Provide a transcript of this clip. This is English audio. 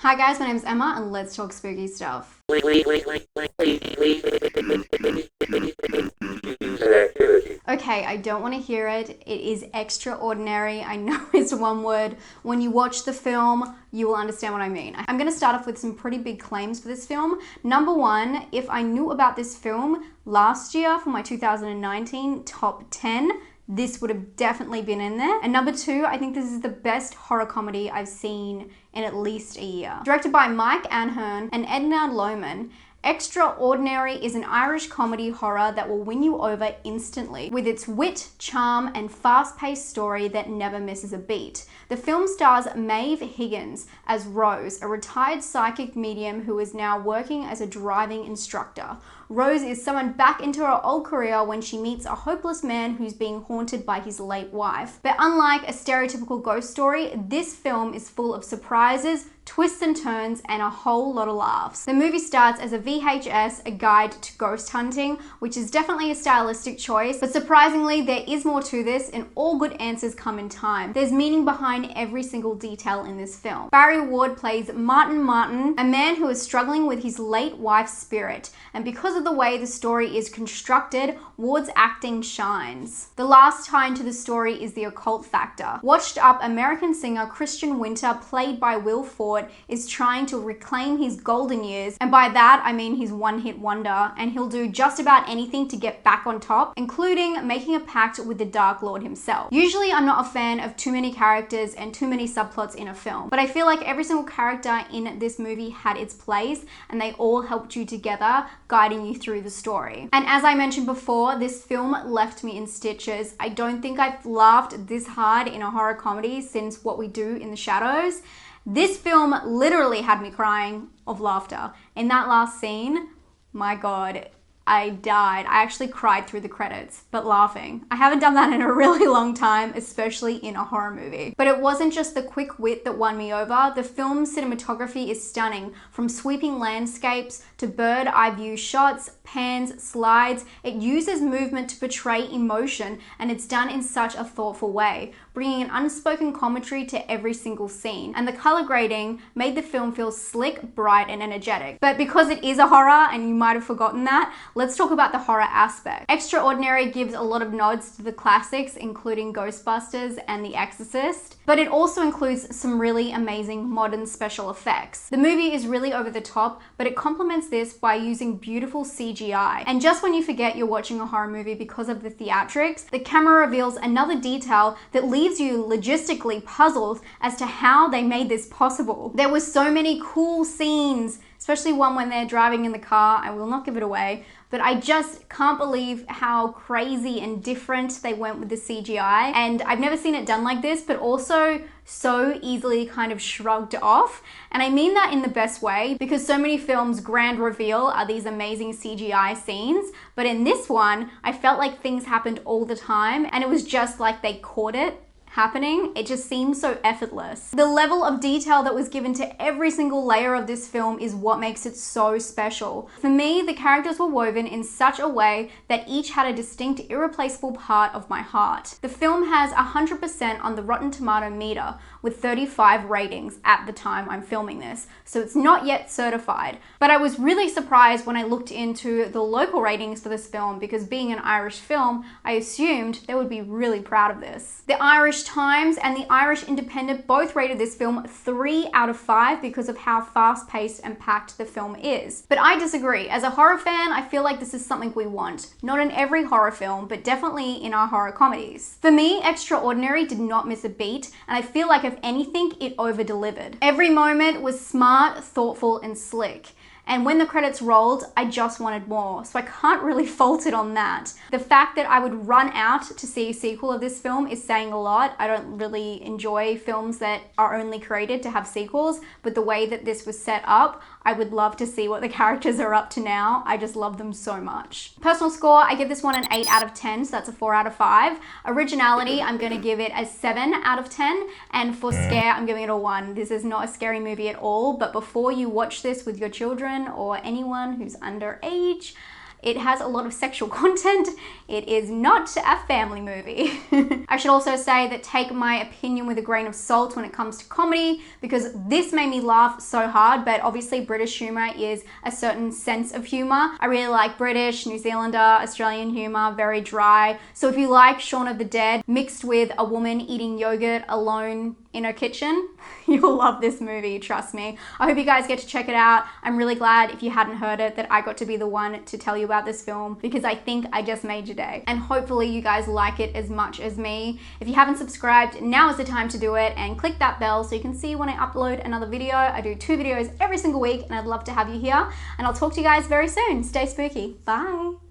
Hi guys, my name is Emma and let's talk spooky stuff. Okay, I don't want to hear it. It is extraordinary. I know it's one word. When you watch the film, you will understand what I mean. I'm going to start off with some pretty big claims for this film. Number one, if I knew about this film last year for my 2019 top 10, this would have definitely been in there. And number two, I think this is the best horror comedy I've seen in at least a year. Directed by Mike Ahern and Edna Lohman, Extraordinary is an Irish comedy horror that will win you over instantly with its wit, charm, and fast-paced story that never misses a beat. The film stars Maeve Higgins as Rose, a retired psychic medium who is now working as a driving instructor. Rose is summoned back into her old career when she meets a hopeless man who's being haunted by his late wife. But unlike a stereotypical ghost story, this film is full of surprises, twists and turns, and a whole lot of laughs. The movie starts as a VHS, a guide to ghost hunting, which is definitely a stylistic choice, but surprisingly there is more to this and all good answers come in time. There's meaning behind every single detail in this film. Barry Ward plays Martin, a man who is struggling with his late wife's spirit, and because of the way the story is constructed, Ward's acting shines. The last tie into the story is the occult factor. Washed up American singer Christian Winter, played by Will Ford, is trying to reclaim his golden years, and by that I mean his one-hit wonder, and he'll do just about anything to get back on top, including making a pact with the Dark Lord himself. Usually I'm not a fan of too many characters and too many subplots in a film, but I feel like every single character in this movie had its place and they all helped you together, guiding you through the story. And as I mentioned before, this film left me in stitches. I don't think I've laughed this hard in a horror comedy since What We Do in the Shadows. This film literally had me crying of laughter. In that last scene, my God, I died. I actually cried through the credits, but laughing. I haven't done that in a really long time, especially in a horror movie. But it wasn't just the quick wit that won me over. The film's cinematography is stunning, from sweeping landscapes to bird eye view shots, pans, slides. It uses movement to portray emotion, and it's done in such a thoughtful way, bringing an unspoken commentary to every single scene. And the color grading made the film feel slick, bright, and energetic. But because it is a horror, and you might have forgotten that, let's talk about the horror aspect. Extraordinary gives a lot of nods to the classics, including Ghostbusters and The Exorcist, but it also includes some really amazing modern special effects. The movie is really over the top, but it complements this by using beautiful CGI. And just when you forget you're watching a horror movie because of the theatrics, the camera reveals another detail that leaves you logistically puzzled as to how they made this possible. There were so many cool scenes, especially one when they're driving in the car. I will not give it away, but I just can't believe how crazy and different they went with the CGI. And I've never seen it done like this, but also so easily kind of shrugged off. And I mean that in the best way, because so many films' grand reveal are these amazing CGI scenes, but in this one, I felt like things happened all the time, and it was just like they caught it happening. It just seems so effortless. The level of detail that was given to every single layer of this film is what makes it so special. For me, the characters were woven in such a way that each had a distinct, irreplaceable part of my heart. The film has 100% on the Rotten Tomato meter, with 35 ratings at the time I'm filming this, so it's not yet certified. But I was really surprised when I looked into the local ratings for this film, because being an Irish film, I assumed they would be really proud of this. The Irish Times and the Irish Independent both rated this film 3 out of 5 because of how fast-paced and packed the film is. But I disagree. As a horror fan, I feel like this is something we want. Not in every horror film, but definitely in our horror comedies. For me, Extraordinary did not miss a beat, and I feel like if anything, it over-delivered. Every moment was smart, thoughtful, and slick. And when the credits rolled, I just wanted more, so I can't really fault it on that. The fact that I would run out to see a sequel of this film is saying a lot. I don't really enjoy films that are only created to have sequels, but the way that this was set up, I would love to see what the characters are up to now. I just love them so much. Personal score, I give this one an 8 out of 10, so that's a 4 out of 5. Originality, I'm gonna give it a 7 out of 10. And for scare, I'm giving it a 1. This is not a scary movie at all, but before you watch this with your children or anyone who's underage, It has a lot of sexual content. It is not a family movie. I should also say that take my opinion with a grain of salt when it comes to comedy, because this made me laugh so hard, but obviously British humor is a certain sense of humor. I really like British, New Zealander, Australian humor, very dry. So if you like Shaun of the Dead mixed with a woman eating yogurt alone in her kitchen, you'll love this movie, trust me. I hope you guys get to check it out. I'm really glad, if you hadn't heard it, that I got to be the one to tell you about this film, because I think I just made your day. And hopefully you guys like it as much as me. If you haven't subscribed, now is the time to do it, and click that bell so you can see when I upload another video. I do 2 videos every single week, and I'd love to have you here. And I'll talk to you guys very soon. Stay spooky. Bye.